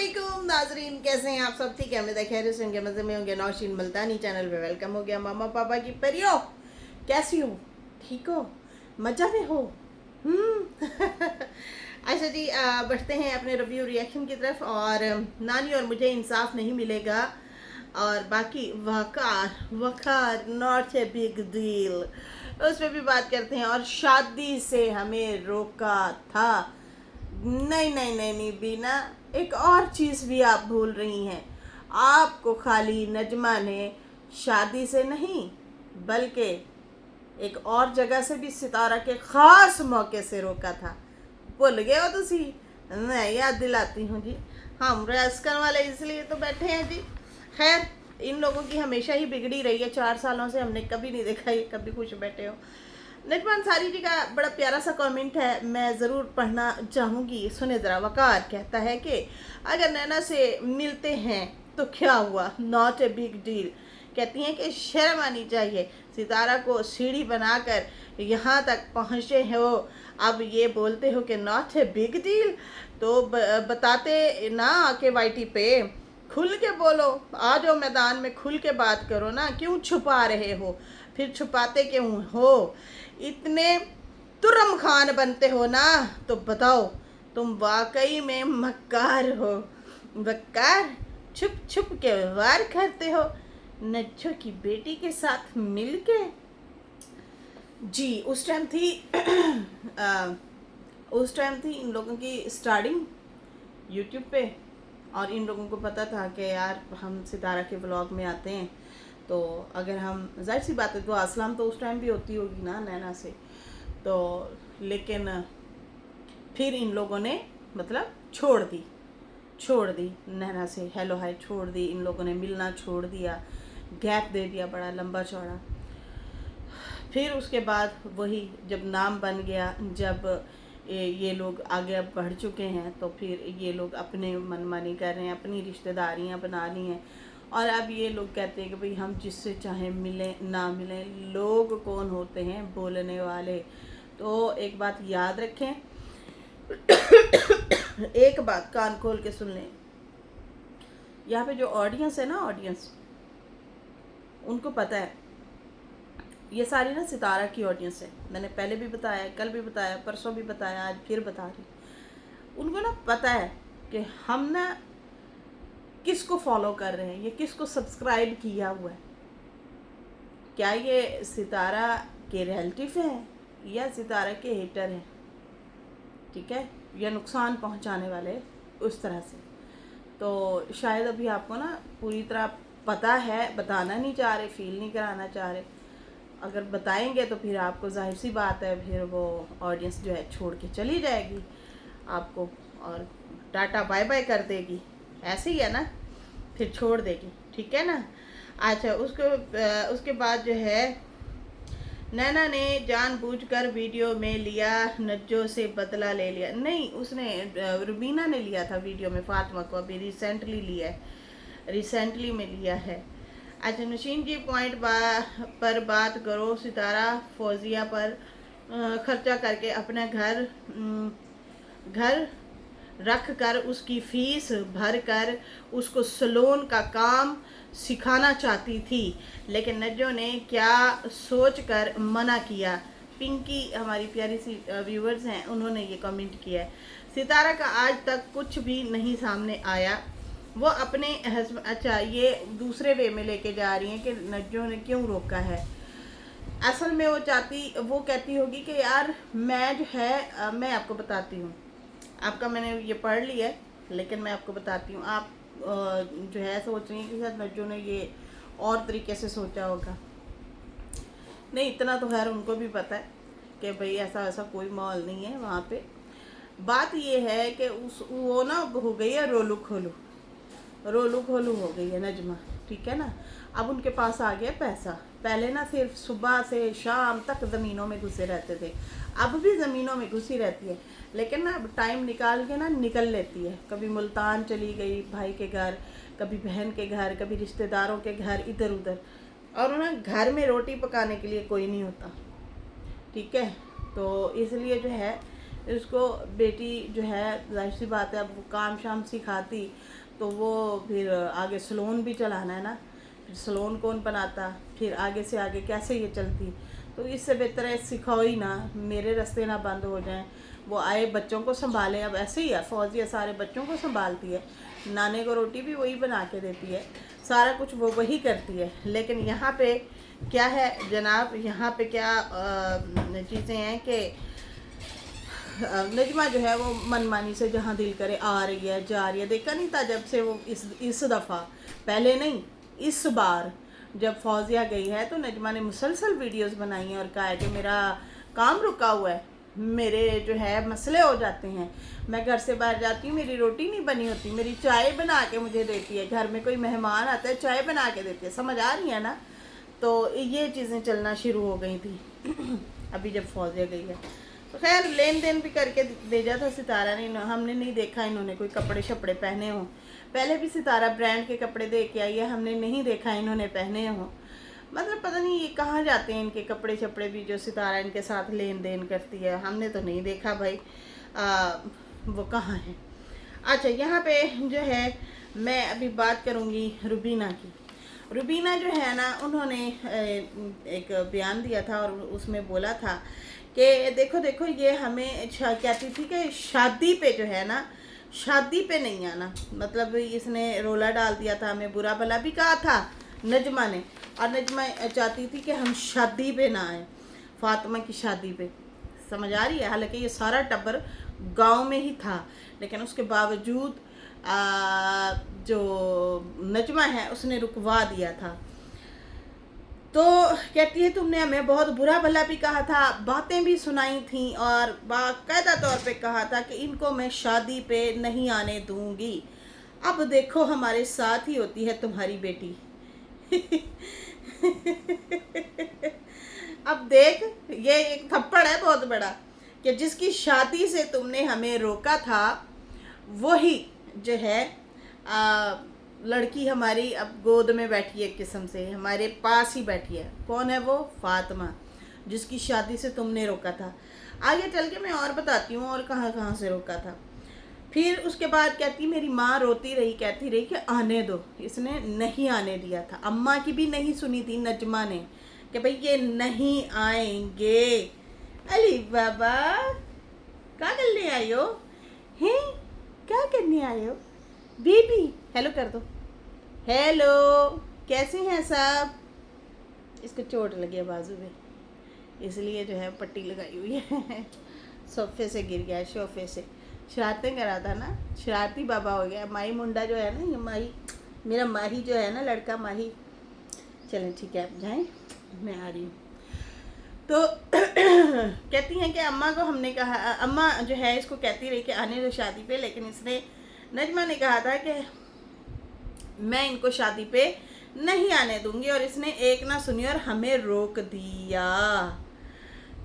अस्सलामुअलैकुम नाजरीन, कैसे हैं आप सब? ठीक है, मैं खैर से होंगे, मज़े में होंगे। नौशीन मुल्तानी चैनल पे वेलकम हो गया। मामा पापा की परियो, कैसी हो? ठीक हो? मजा में हो? अच्छा जी, बढ़ते हैं अपने रिव्यू रिएक्शन की तरफ। और नानी और मुझे इंसाफ नहीं मिलेगा, और बाकी वकार वकार नॉट ए बिग डील, उस पर भी बात करते हैं। और शादी से हमें रोका था। नहीं नहीं नहीं नहीं बीना, एक और चीज़ भी आप भूल रही हैं। आपको खाली नजमा ने शादी से नहीं, बल्कि एक और जगह से भी सितारा के ख़ास मौके से रोका था। भूल गए हो तुसी? मैं याद दिलाती हूँ जी। हम रेस्कन वाले इसलिए तो बैठे हैं जी। खैर, इन लोगों की हमेशा ही बिगड़ी रही है। 4 सालों से हमने कभी नहीं देखा ये कभी खुश बैठे हो। नजमा अंसारी जी का बड़ा प्यारा सा कमेंट है, मैं ज़रूर पढ़ना चाहूँगी। सुने ज़रा। वकार कहता है कि अगर नैना से मिलते हैं तो क्या हुआ, नॉट ए बिग डील। कहती हैं कि शर्म आनी चाहिए, सितारा को सीढ़ी बनाकर यहाँ तक पहुँचे हो, अब ये बोलते हो कि नॉट ए बिग डील। तो बताते ना आके वाईटी पे, खुल के बोलो, आ जाओ मैदान में, खुल के बात करो ना। क्यों छुपा रहे हो? फिर छुपाते क्यों हो? इतने तुरम खान बनते हो ना, तो बताओ तुम वाकई में मक्कार हो। मक्कार, छुप छुप के वार करते हो नज्जो की बेटी के साथ मिलके। जी, उस टाइम थी उस टाइम थी इन लोगों की स्टार्टिंग यूट्यूब पे। और इन लोगों को पता था कि यार हम सितारा के व्लॉग में आते हैं, तो अगर हम, जाहिर सी बात है, तो असलम तो उस टाइम भी होती होगी ना नैना से। तो लेकिन फिर इन लोगों ने मतलब छोड़ दी नैना से, हेलो हाय छोड़ दी। इन लोगों ने मिलना छोड़ दिया, गैप दे दिया बड़ा लंबा चौड़ा। फिर उसके बाद वही जब नाम बन गया, जब ये लोग आगे बढ़ चुके हैं, तो फिर ये लोग अपने मनमानी कर रहे हैं, अपनी रिश्तेदारियां बना ली हैं। और अब ये लोग कहते हैं कि भाई हम जिससे चाहें मिलें ना मिलें। लोग कौन होते हैं? बोलने वाले। तो एक बात याद रखें, एक बात कान खोल के सुन लें। यहाँ पे जो ऑडियंस है ना, ऑडियंस, उनको पता है ये सारी ना सितारा की ऑडियंस है। मैंने पहले भी बताया, कल भी बताया, परसों भी बताया, आज फिर बता रही। उनको ना पता है कि हम ना किसको फॉलो कर रहे हैं, ये किसको सब्सक्राइब किया हुआ है। क्या ये सितारा के रिलेटिव हैं या सितारा के हेटर हैं, ठीक है, या नुकसान पहुंचाने वाले, उस तरह से। तो शायद अभी आपको ना पूरी तरह पता है, बताना नहीं चाह रहे, फील नहीं कराना चाह रहे। अगर बताएंगे तो फिर आपको, जाहिर सी बात है, फिर वो ऑडियंस जो है छोड़ के चली जाएगी आपको, और टाटा बाय बाय कर देगी। ऐसे ही है ना, फिर छोड़ देगी, ठीक है ना। अच्छा, उसके बाद जो है, नैना ने जानबूझकर वीडियो में लिया, नज्जो से बदला ले लिया। नहीं, उसने रुबीना ने लिया था वीडियो में, फातिमा को अभी रिसेंटली लिया है, रिसेंटली में लिया है। अच्छा नशीन जी, पॉइंट पर बात करो। सितारा फौजिया पर खर्चा करके अपना घर रख कर, उसकी फीस भर कर उसको सलोन का काम सिखाना चाहती थी, लेकिन नज्जो ने क्या सोच कर मना किया। पिंकी हमारी प्यारी सी व्यूवर्स हैं, उन्होंने ये कमेंट किया है। सितारा का आज तक कुछ भी नहीं सामने आया। वो अपने हस्बैंड, अच्छा ये दूसरे वे में लेके जा रही हैं कि नज्जो ने क्यों रोका है। असल में वो कहती होगी कि यार मैं जो है, मैं आपको बताती हूँ, आपका मैंने ये पढ़ लिया है, लेकिन मैं आपको बताती हूँ। आप जो है सोच रही हैं कि शायद नज्जो ने ये और तरीके से सोचा होगा। नहीं, इतना तो खैर उनको भी पता है कि भाई ऐसा वैसा कोई माहौल नहीं है वहाँ पे। बात ये है कि वो ना हो गई है रोलू खोलू हो गई है नजमा, ठीक है ना। अब उनके पास आ गया पैसा। पहले ना सिर्फ सुबह से शाम तक ज़मीनों में घुसे रहते थे, अब भी ज़मीनों में घुसी रहती है, लेकिन ना अब टाइम निकाल के ना निकल लेती है। कभी मुल्तान चली गई भाई के घर, कभी बहन के घर, कभी रिश्तेदारों के घर, इधर उधर। और ना घर में रोटी पकाने के लिए कोई नहीं होता, ठीक है। तो इसलिए जो है इसको बेटी जो है जाहिर सी बात है, अब वो काम शाम सिखाती तो वो फिर आगे सलोन भी चलाना है ना, फिर सलोन कौन बनाता, फिर आगे से आगे कैसे ये चलती। तो इससे बेहतर है सिखाओ ही ना, मेरे रास्ते ना बंद हो जाएं, वो आए बच्चों को संभालें। अब ऐसे ही है, फौजिया सारे बच्चों को संभालती है, नाने को रोटी भी वही बना के देती है, सारा कुछ वो वही करती है। लेकिन यहाँ पे क्या है जनाब, यहाँ पे क्या चीज़ें हैं कि नजमा जो है वो मनमानी से जहाँ दिल करे आ रही है जा रही है। देखा नहीं था जब से वो इस दफ़ा, पहले नहीं इस बार जब फौजिया गई है तो नजमा ने मुसलसल वीडियोस बनाई हैं और कहा है कि मेरा काम रुका हुआ है, मेरे जो है मसले हो जाते हैं, मैं घर से बाहर जाती हूँ मेरी रोटी नहीं बनी होती, मेरी चाय बना के मुझे देती है, घर में कोई मेहमान आता है चाय बना के देती है, समझ आ रही है ना। तो ये चीज़ें चलना शुरू हो गई थी अभी जब फौजिया गई है। तो खैर लेन देन भी करके भेजा था सितारा ने, हमने नहीं देखा इन्होंने कोई कपड़े शपड़े पहने हों। पहले भी सितारा ब्रांड के कपड़े दे के आई है, हमने नहीं देखा इन्होंने पहने हों। मतलब पता नहीं ये कहाँ जाते हैं इनके कपड़े शपड़े भी, जो सितारा इनके साथ लेन देन करती है, हमने तो नहीं देखा भाई वो कहाँ है। अच्छा यहाँ पे जो है मैं अभी बात करूँगी रुबीना की। रुबीना जो है ना, उन्होंने एक बयान दिया था और उसमें बोला था कि देखो देखो ये हमें कहती थी कि शादी पे जो है ना, शादी पे नहीं आना। मतलब इसने रोला डाल दिया था, हमें बुरा भला भी कहा था नजमा ने, और नजमा चाहती थी कि हम शादी पे ना आए, फातिमा की शादी पे, समझ आ रही है। हालांकि ये सारा टब्बर गांव में ही था, लेकिन उसके बावजूद जो नजमा है उसने रुकवा दिया था। तो कहती है तुमने हमें बहुत बुरा भला भी कहा था, बातें भी सुनाई थी और बाकायदा तौर पे कहा था कि इनको मैं शादी पे नहीं आने दूंगी। अब देखो हमारे साथ ही होती है तुम्हारी बेटी अब देख, ये एक थप्पड़ है बहुत बड़ा कि जिसकी शादी से तुमने हमें रोका था वही जो है लड़की हमारी अब गोद में बैठी है, एक किस्म से हमारे पास ही बैठी है। कौन है वो? फातिमा, जिसकी शादी से तुमने रोका था। आगे चल के मैं और बताती हूँ और कहाँ कहाँ से रोका था। फिर उसके बाद कहती मेरी माँ रोती रही, कहती रही कि आने दो, इसने नहीं आने दिया था। अम्मा की भी नहीं सुनी थी नजमा ने कि भाई ये नहीं आएंगे। अली बाबा क्या करने आए हो? हैं क्या करने आए हो? बेबी हेलो कर दो, हेलो कैसे हैं सब? इसको चोट लगी है बाजू में, इसलिए जो है पट्टी लगाई हुई है सोफे से गिर गया, सोफे से शरारतें करा था ना, शरारती बाबा हो गया। माही मुंडा जो है ना, ये माही मेरा माही जो है ना, लड़का माही। चलें ठीक है, आप जाएँ, मैं आ रही हूँ। तो कहती हैं कि अम्मा को हमने कहा, अम्मा जो है इसको कहती रही कि आने दो शादी पे, लेकिन इसने नजमा ने कहा था कि मैं इनको शादी पे नहीं आने दूंगी, और इसने एक ना सुनी और हमें रोक दिया।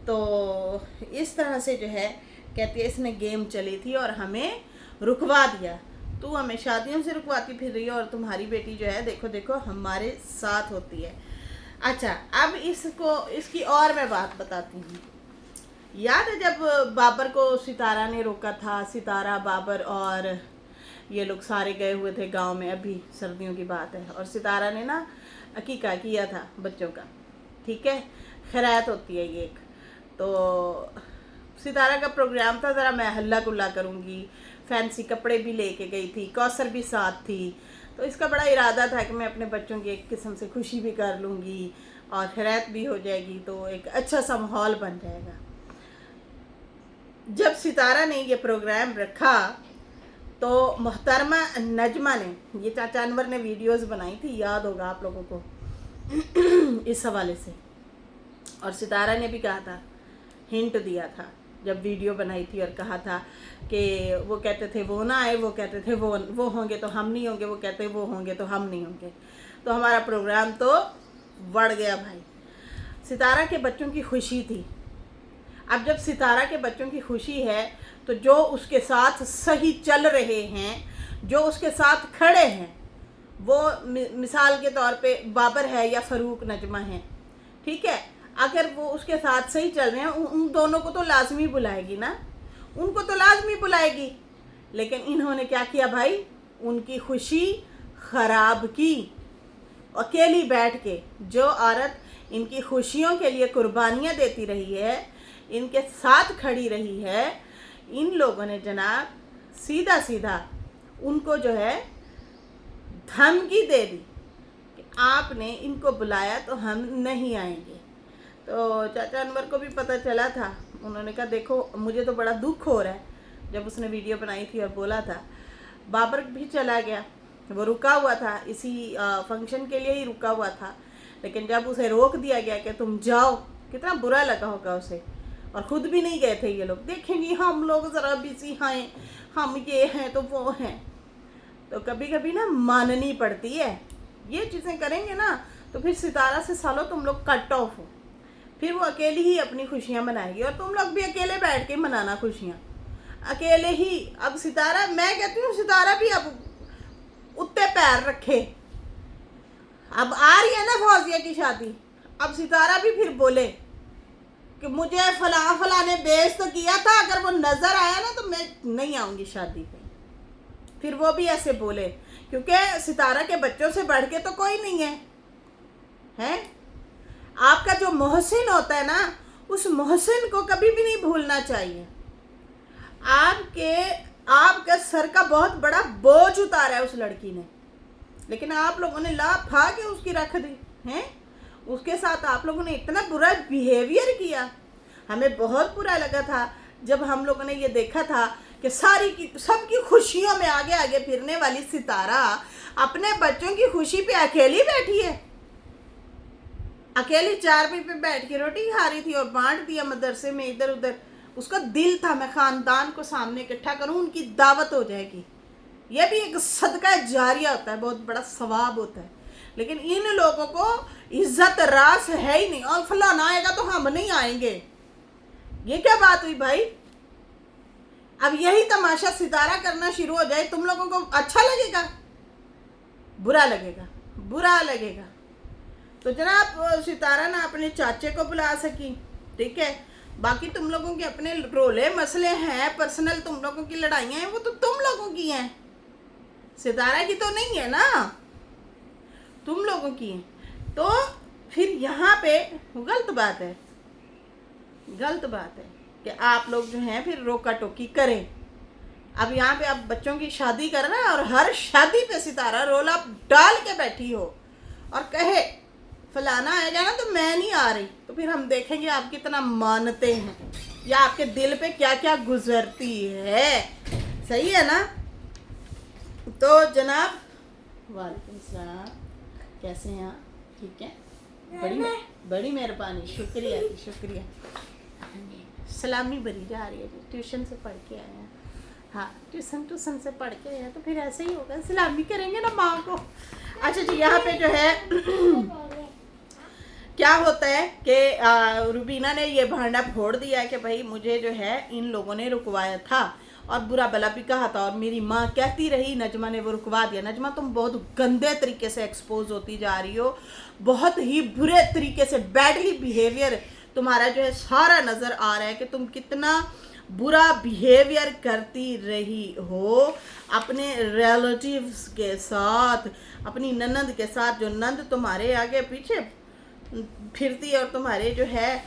तो इस तरह से जो है कहती है इसने गेम चली थी और हमें रुकवा दिया। तू हमें शादियों से रुकवाती फिर रही है और तुम्हारी बेटी जो है देखो देखो हमारे साथ होती है। अच्छा अब इसकी और मैं बात बताती हूँ। याद है जब बाबर को सितारा ने रोका था, सितारा बाबर और ये लोग सारे गए हुए थे गांव में, अभी सर्दियों की बात है, और सितारा ने ना अकीका किया था बच्चों का, ठीक है, खैरात होती है ये एक। तो सितारा का प्रोग्राम था, ज़रा मैं हल्ला गुल्ला करूँगी, फैंसी कपड़े भी लेके गई थी, कौसर भी साथ थी। तो इसका बड़ा इरादा था कि मैं अपने बच्चों की एक किस्म से खुशी भी कर लूँगी और खैरात भी हो जाएगी, तो एक अच्छा सा माहौल बन जाएगा। जब सितारा ने ये प्रोग्राम रखा तो मोहतरमा नजमा ने, ये चाचा अनवर ने वीडियोस बनाई थी, याद होगा आप लोगों को इस हवाले से, और सितारा ने भी कहा था, हिंट दिया था जब वीडियो बनाई थी और कहा था कि वो कहते थे वो ना आए, वो कहते थे वो होंगे तो हम नहीं होंगे, वो कहते वो होंगे तो हम नहीं होंगे। तो हमारा प्रोग्राम तो बढ़ गया भाई। सितारा के बच्चों की खुशी थी। अब जब सितारा के बच्चों की खुशी है तो जो उसके साथ सही चल रहे हैं, जो उसके साथ खड़े हैं, वो मिसाल के तौर पे बाबर है या फ़रूक नजमा है, ठीक है, अगर वो उसके साथ सही चल रहे हैं, उन दोनों को तो लाजमी बुलाएगी ना, उनको तो लाजमी बुलाएगी। लेकिन इन्होंने क्या किया भाई, उनकी खुशी खराब की। अकेली बैठ के जो औरत इनकी खुशियों के लिए कुर्बानियाँ देती रही है, इनके साथ खड़ी रही है, इन लोगों ने जनाब सीधा सीधा उनको जो है धमकी दे दी कि आपने इनको बुलाया तो हम नहीं आएंगे। तो चाचा अनवर को भी पता चला था, उन्होंने कहा देखो मुझे तो बड़ा दुख हो रहा है। जब उसने वीडियो बनाई थी और बोला था, बाबर भी चला गया, वो रुका हुआ था, इसी फंक्शन के लिए ही रुका हुआ था। लेकिन जब उसे रोक दिया गया कि तुम जाओ, कितना बुरा लगा होगा उसे। और ख़ुद भी नहीं गए थे ये लोग, देखेंगे हम लोग ज़रा बिजी हैं, हम ये हैं तो वो हैं। तो कभी कभी ना माननी पड़ती है। ये चीज़ें करेंगे ना तो फिर सितारा से सालों तुम लोग कट ऑफ हो, फिर वो अकेली ही अपनी खुशियाँ मनाएगी और तुम लोग भी अकेले बैठ के मनाना खुशियाँ, अकेले ही। अब सितारा, मैं कहती हूँ सितारा भी अब उत्ते पैर रखे। अब आ रही है ना फौजिया की शादी, अब सितारा भी फिर बोले कि मुझे फला ने बेइज्जत तो किया था, अगर वो नज़र आया ना तो मैं नहीं आऊँगी शादी पे। फिर वो भी ऐसे बोले, क्योंकि सितारा के बच्चों से बढ़ के तो कोई नहीं है, हैं? आपका जो मोहसिन होता है ना, उस मोहसिन को कभी भी नहीं भूलना चाहिए। आपके सर का बहुत बड़ा बोझ उतारा है उस लड़की ने, लेकिन आप लोगों ने लाफा के उसकी रख दी हैं। उसके साथ आप लोगों ने इतना बुरा बिहेवियर किया। हमें बहुत बुरा लगा था जब हम लोगों ने ये देखा था कि सबकी खुशियों में आगे आगे फिरने वाली सितारा अपने बच्चों की खुशी पे अकेली बैठी है। अकेली चारपाई पे बैठ के रोटी खा रही थी और बांट दिया मदरसे में इधर उधर। उसका दिल था मैं ख़ानदान को सामने इकट्ठा करूं, उनकी दावत हो जाएगी। यह भी एक सदका जारिया होता है, बहुत बड़ा सवाब होता है। लेकिन इन लोगों को इज्जत रास है ही नहीं, और फलाना आएगा तो हम नहीं आएंगे। ये क्या बात हुई भाई? अब यही तमाशा सितारा करना शुरू हो जाए, तुम लोगों को अच्छा लगेगा? बुरा लगेगा, बुरा लगेगा। तो जनाब सितारा ना अपने चाचे को बुला सकी, ठीक है। बाकी तुम लोगों के अपने रोले मसले हैं, पर्सनल तुम लोगों की लड़ाइयाँ हैं, वो तो तुम लोगों की हैं, सितारा की तो नहीं है ना, तुम लोगों की हैं। तो फिर यहाँ पे गलत बात है, गलत बात है कि आप लोग जो हैं फिर रोका टोकी करें। अब यहाँ पे आप बच्चों की शादी करना और हर शादी पे सितारा रोला डाल के बैठी हो और कहे फलाना आएगा ना तो मैं नहीं आ रही, तो फिर हम देखेंगे आप कितना मानते हैं या आपके दिल पे क्या क्या गुजरती है। सही है ना? तो जनाब वालेकुम सलाम, कैसे हैं आप? ठीक है, बड़ी मेहरबानी, शुक्रिया जी, शुक्रिया। सलामी बरी जा रही है जी, ट्यूशन से पढ़ के आए हैं। हाँ, ट्यूशन से पढ़ के आए हैं तो फिर ऐसे ही होगा, सलामी करेंगे ना माँ को। अच्छा जी, यहाँ पे जो है क्या होता है कि रुबीना ने ये भांडा फोड़ दिया है कि भाई मुझे जो है इन लोगों ने रुकवाया था और बुरा भला भी कहा था, और मेरी माँ कहती रही नजमा ने वो रुकवा दिया। नजमा तुम बहुत गंदे तरीके से एक्सपोज होती जा रही हो, बहुत ही बुरे तरीके से बैडली बिहेवियर तुम्हारा जो है सारा नज़र आ रहा है कि तुम कितना बुरा बिहेवियर करती रही हो अपने रिलेटिव्स के साथ, अपनी ननद के साथ, जो नंद तुम्हारे आगे पीछे फिरती है और तुम्हारे जो है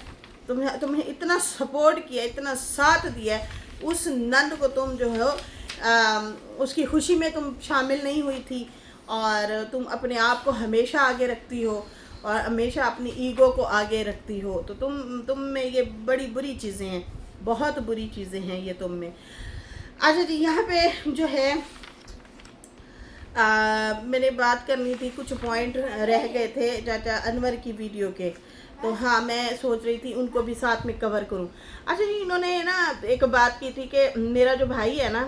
तुम्हें इतना सपोर्ट किया, इतना साथ दिया, उस नंद को तुम जो हो उसकी खुशी में तुम शामिल नहीं हुई थी और तुम अपने आप को हमेशा आगे रखती हो और हमेशा अपनी ईगो को आगे रखती हो। तो तुम में ये बड़ी बुरी चीज़ें हैं, बहुत बुरी चीज़ें हैं ये तुम में। अच्छा जी, यहाँ पे जो है मैंने बात करनी थी, कुछ पॉइंट रह गए थे चाचा अनवर की वीडियो के, तो हाँ मैं सोच रही थी उनको भी साथ में कवर करूं। अच्छा जी, इन्होंने ना एक बात की थी कि मेरा जो भाई है ना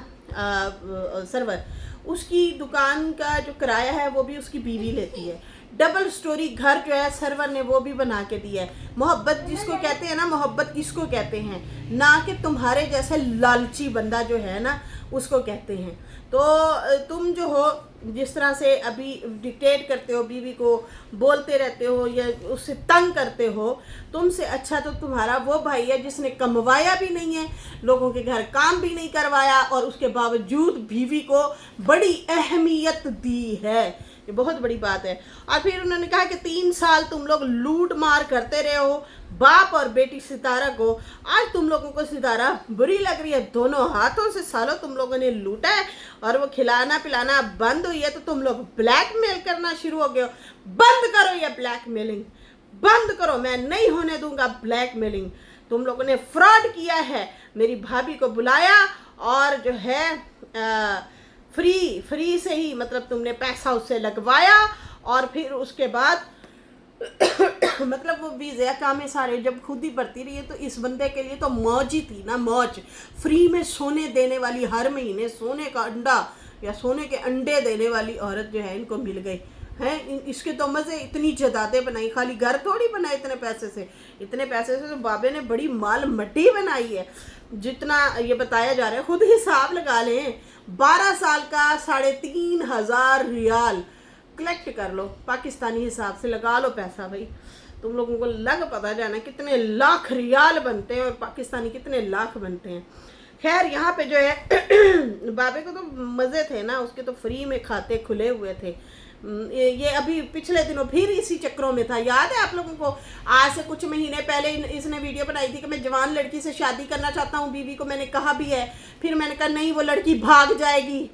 सरवर, उसकी दुकान का जो किराया है वो भी उसकी बीवी लेती है, डबल स्टोरी घर जो है सर्वर ने वो भी बना के दिया है। मोहब्बत जिसको कहते हैं ना, मोहब्बत किसको कहते हैं, ना कि तुम्हारे जैसे लालची बंदा जो है ना उसको कहते हैं। तो तुम जो हो जिस तरह से अभी डिक्टेट करते हो, बीवी को बोलते रहते हो या उससे तंग करते हो, तुमसे अच्छा तो तुम्हारा वो भाई है जिसने कमवाया भी नहीं है, लोगों के घर काम भी नहीं करवाया और उसके बावजूद बीवी को बड़ी अहमियत दी है। ये बहुत बड़ी बात है। और फिर उन्होंने कहा कि 3 साल तुम लोग लूट मार करते रहे हो बाप और बेटी सितारा को, आज तुम लोगों को सितारा बुरी लग रही है, दोनों हाथों से सालों तुम लोगों ने लूटा है और वो खिलाना पिलाना बंद हुई है तो तुम लोग ब्लैकमेल करना शुरू हो गए हो। बंद करो ये ब्लैकमेलिंग, बंद करो, मैं नहीं होने दूंगा ब्लैकमेलिंग। तुम लोगों ने फ्रॉड किया है, मेरी भाभी को बुलाया और जो है फ्री से ही, मतलब तुमने पैसा उससे लगवाया और फिर उसके बाद मतलब वो वीज़ा कामें सारे जब खुद ही भरती रही है तो इस बंदे के लिए तो मौज ही थी ना, मौज। फ्री में सोने देने वाली, हर महीने सोने का अंडा या सोने के अंडे देने वाली औरत जो है इनको मिल गई है। इसके तो मज़े, इतनी जदादे बनाई, खाली घर थोड़ी बनाए इतने पैसे से। इतने पैसे से तो बाबे ने बड़ी माल मट्टी बनाई है, जितना ये बताया जा रहा है। खुद हिसाब लगा लें, 12 साल का 3,500 रियाल कलेक्ट कर लो, पाकिस्तानी हिसाब से लगा लो पैसा भाई, तुम लोगों को लग पता जाना कितने लाख रियाल बनते हैं और पाकिस्तानी कितने लाख बनते हैं। खैर यहाँ पे जो है बाबे को तो मज़े थे ना, उसके तो फ्री में खाते खुले हुए थे। ये अभी पिछले दिनों फिर इसी चक्रों में था, याद है आप लोगों को? आज से कुछ महीने पहले इसने वीडियो बनाई थी कि मैं जवान लड़की से शादी करना चाहता हूँ, बीवी को मैंने कहा भी है। फिर मैंने कहा नहीं, वो लड़की भाग जाएगी,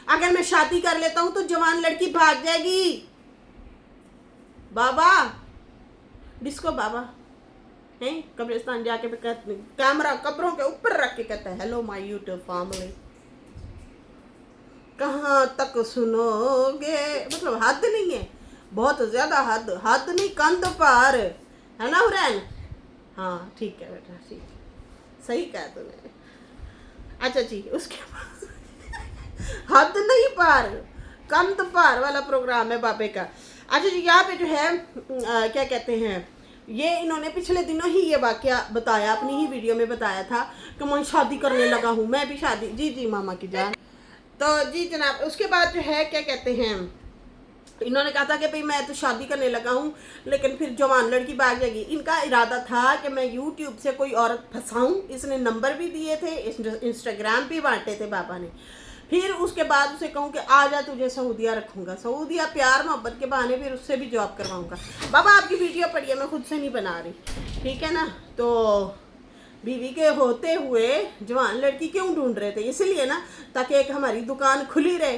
अगर मैं शादी कर लेता हूँ तो जवान लड़की भाग जाएगी। बाबा डिस्को बाबा है, कब्रिस्तान जाके कैमरा कब्रों के ऊपर रख के कहता है हेलो माय यूट्यूब फैमिली। कहाँ तक सुनोगे, मतलब हद नहीं है, बहुत ज्यादा हद, हद नहीं कंध पार है ना हुरैन? हाँ ठीक है बेटा, ठीक है, सही कहा तूने। अच्छा जी, उसके बाद हद नहीं पार, कंध पार वाला प्रोग्राम है बाबे का। अच्छा जी, यहाँ पे जो है क्या कहते हैं, ये इन्होंने पिछले दिनों ही ये वाकया बताया, अपनी ही वीडियो में बताया था कि मैं शादी करने लगा हूँ, मैं भी शादी, जी जी मामा की जान। तो जी जनाब, उसके बाद जो है क्या कहते हैं, इन्होंने कहा था कि भाई मैं तो शादी करने लगा हूँ लेकिन फिर जवान लड़की भाग जाएगी। इनका इरादा था कि मैं यूट्यूब से कोई औरत फंसाऊँ, इसने नंबर भी दिए थे, इंस्टाग्राम भी बांटे थे बाबा ने। फिर उसके बाद उसे कहूँ कि आ जा, तुझे सऊदिया रखूँगा, सऊदिया प्यार मोहब्बत के बहाने फिर उससे भी जॉब करवाऊँगा। बाबा आपकी वीडियो पढ़िए, मैं खुद से नहीं बना रही, ठीक है ना? तो बीवी के होते हुए जवान लड़की क्यों ढूंढ रहे थे? इसलिए ना, ताकि एक हमारी दुकान खुली रहे।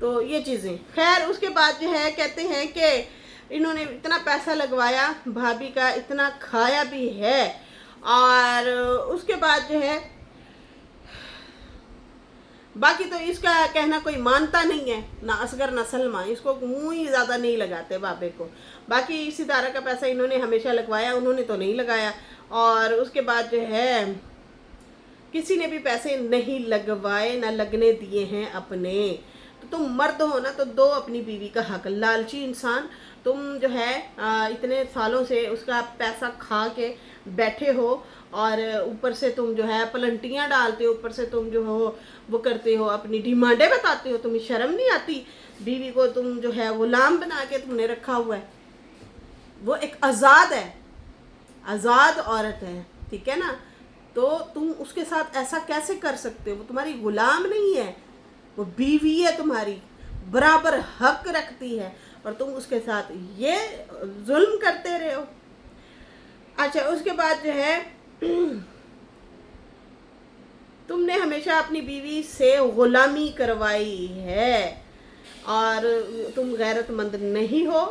तो ये चीज़ें, खैर उसके बाद जो है कहते हैं कि इन्होंने इतना पैसा लगवाया, भाभी का इतना खाया भी है, और उसके बाद जो है बाकी तो इसका कहना कोई मानता नहीं है, ना असगर ना सलमा, इसको मुँह ही ज़्यादा नहीं लगाते बाबे को। बाकी सितारा का पैसा इन्होंने हमेशा लगवाया, उन्होंने तो नहीं लगाया। और उसके बाद जो है किसी ने भी पैसे नहीं लगवाए, ना लगने दिए हैं अपने। तो तुम मर्द हो ना तो दो अपनी बीवी का हक। लालची इंसान तुम जो है इतने सालों से उसका पैसा खा के बैठे हो और ऊपर से तुम जो है पलंटियाँ डालते हो, ऊपर से तुम जो हो वो करते हो, अपनी डिमांडें बताते हो। तुम्हें शर्म नहीं आती? बीवी को तुम जो है गुलाम बना के तुमने रखा हुआ है। वो एक आज़ाद है, आज़ाद औरत है, ठीक है ना? तो तुम उसके साथ ऐसा कैसे कर सकते हो? वो तुम्हारी गुलाम नहीं है, वो बीवी है तुम्हारी, बराबर हक रखती है, और तुम उसके साथ ये जुल्म करते रहे हो। अच्छा, उसके बाद जो है तुमने हमेशा अपनी बीवी से गुलामी करवाई है और तुम गैरतमंद नहीं हो।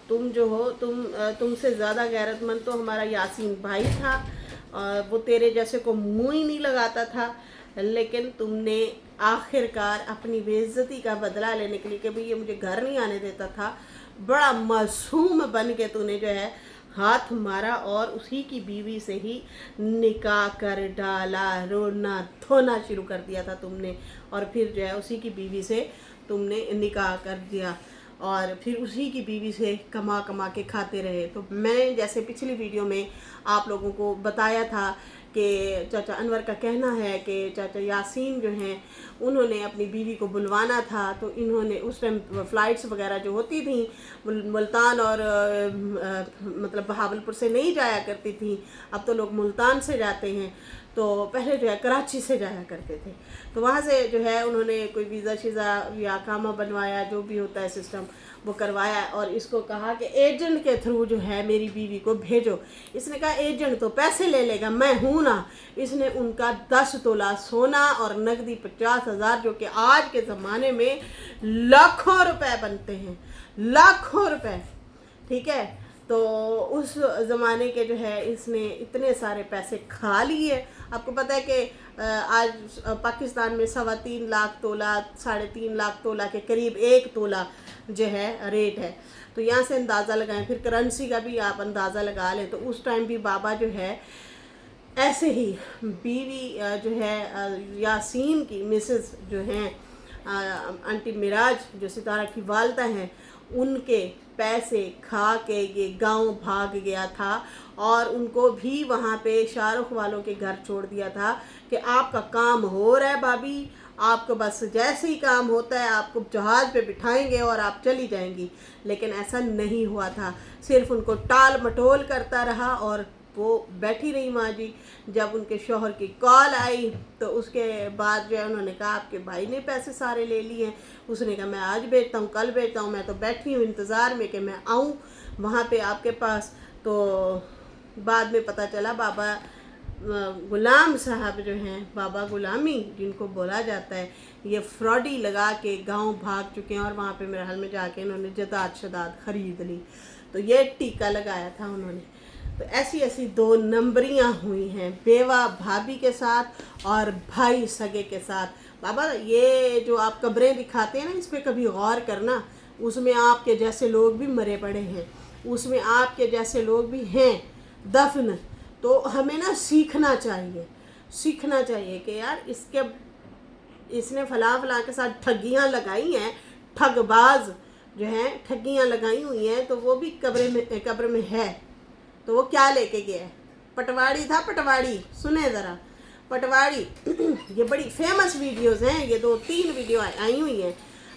तुम जो हो, तुमसे ज़्यादा गैरतमंद तो हमारा यासीन भाई था, और वो तेरे जैसे को मुँह ही नहीं लगाता था। लेकिन तुमने आखिरकार अपनी बेइज्जती का बदला लेने के लिए कि भाई ये मुझे घर नहीं आने देता था, बड़ा मासूम बन के तूने जो है हाथ मारा और उसी की बीवी से ही निकाह कर डाला। रोना धोना शुरू कर दिया था तुमने, और फिर जो है उसी की बीवी से तुमने निकाह कर दिया। और फिर उसी की बीवी से कमा कमा के खाते रहे। तो मैं जैसे पिछली वीडियो में आप लोगों को बताया था कि चाचा अनवर का कहना है कि चाचा यासीन जो हैं उन्होंने अपनी बीवी को बुलवाना था, तो इन्होंने उस टाइम फ़्लाइट्स वगैरह जो होती थी मुल्तान और मतलब बहावलपुर से नहीं जाया करती थी, अब तो लोग मुल्तान से जाते हैं, तो पहले जो है कराची से जाया करते थे। तो वहाँ से जो है उन्होंने कोई वीज़ा शीज़ा या कामा बनवाया, जो भी होता है सिस्टम वो करवाया, और इसको कहा कि एजेंट के थ्रू जो है मेरी बीवी को भेजो। इसने कहा एजेंट तो पैसे ले लेगा, मैं हूँ ना। इसने उनका 10 तोला सोना और नकदी 50,000, जो कि आज के ज़माने में लाखों रुपए बनते हैं, लाखों रुपए, ठीक है। तो उस ज़माने के जो है इसने इतने सारे पैसे खा लिए। आपको पता है कि आज पाकिस्तान में 3.25 लाख तोला, 3.5 लाख तोला के करीब 1 तोला जो है रेट है। तो यहाँ से अंदाज़ा लगाएं, फिर करेंसी का भी आप अंदाज़ा लगा लें। तो उस टाइम भी बाबा जो है ऐसे ही बीवी जो है यासीन की मिसेस जो हैं आंटी मिराज, जो सितारा की वालदा हैं, उनके पैसे खा के ये गांव भाग गया था, और उनको भी वहाँ पे शाहरुख वालों के घर छोड़ दिया था कि आपका काम हो रहा है भाभी, आपको बस जैसे ही काम होता है आपको जहाज़ पे बिठाएंगे और आप चली जाएंगी। लेकिन ऐसा नहीं हुआ था, सिर्फ उनको टाल मटोल करता रहा, और वो बैठी रही माँ जी। जब उनके शौहर की कॉल आई तो उसके बाद जो है उन्होंने कहा आपके भाई ने पैसे सारे ले लिए हैं। उसने कहा मैं आज भेजता हूँ, कल भेजता हूँ, मैं तो बैठी हूँ इंतज़ार में कि मैं आऊँ वहाँ पे आपके पास। तो बाद में पता चला बाबा गुलाम साहब जो हैं, बाबा गुलामी जिनको बोला जाता है, ये फ्रॉडी लगा के गांव भाग चुके हैं, और वहाँ पे मेरे हाल में जाके इन्होंने जदाद शदाद ख़रीद ली। तो ये टीका लगाया था उन्होंने। तो ऐसी ऐसी 2 नंबरियाँ हुई हैं बेवा भाभी के साथ और भाई सगे के साथ। बाबा ये जो आप कब्रें दिखाते हैं ना, इस पर कभी गौर करना, उसमें आपके जैसे लोग भी मरे पड़े हैं, उसमें आपके जैसे लोग भी हैं दफन। तो हमें ना सीखना चाहिए कि यार इसने फला के साथ ठगियाँ लगाई हैं, ठगबाज जो हैं ठगियाँ लगाई हुई हैं, तो वो भी कब्र में है। तो वो क्या लेके गया है? पटवारी था, पटवारी। सुने ज़रा, पटवारी ये बड़ी फेमस वीडियोस हैं, ये 2-3 वीडियो आई हुई हैं।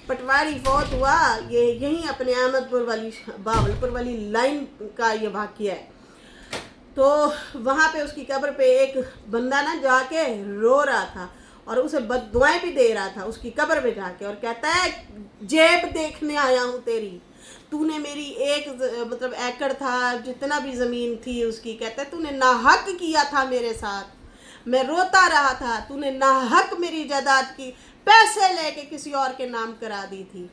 पटवारी फौत हुआ, ये यहीं अपने अहमदपुर वाली बहावलपुर वाली लाइन का ये वाक़या है। तो वहाँ पे उसकी कब्र पे एक बंदा ना जाके रो रहा था, और उसे बद्दुआएं भी दे रहा था उसकी कब्र पे जाके, और कहता है जेब देखने आया हूँ तेरी, तूने मेरी मतलब एकड़ था जितना भी ज़मीन थी उसकी, कहता है तूने नाहक किया था मेरे साथ, मैं रोता रहा था, तूने नाहक मेरी जायदाद की पैसे लेके किसी और के नाम करा दी थी।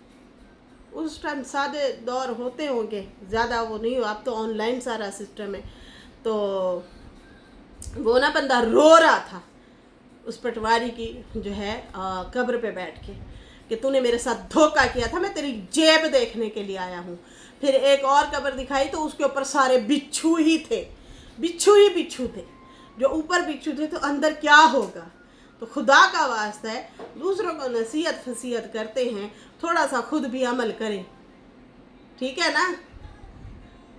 उस टाइम सादे दौर होते होंगे, ज़्यादा वो नहीं हो, अब तो ऑनलाइन सारा सिस्टम है। तो वो ना बंदा रो रहा था उस पटवारी की जो है कब्र पे बैठ के कि तूने मेरे साथ धोखा किया था, मैं तेरी जेब देखने के लिए आया हूँ। फिर एक और कब्र दिखाई तो उसके ऊपर सारे बिच्छू ही थे, बिच्छू थे। जो ऊपर बिच्छू थे तो अंदर क्या होगा? तो खुदा का वास्ता है, दूसरों को नसीहत फसीहत करते हैं, थोड़ा सा खुद भी अमल करें, ठीक है ना।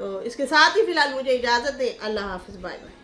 तो इसके साथ ही फ़िलहाल मुझे इजाज़त दें। अल्लाह हाफ़िज़, बाय बाय।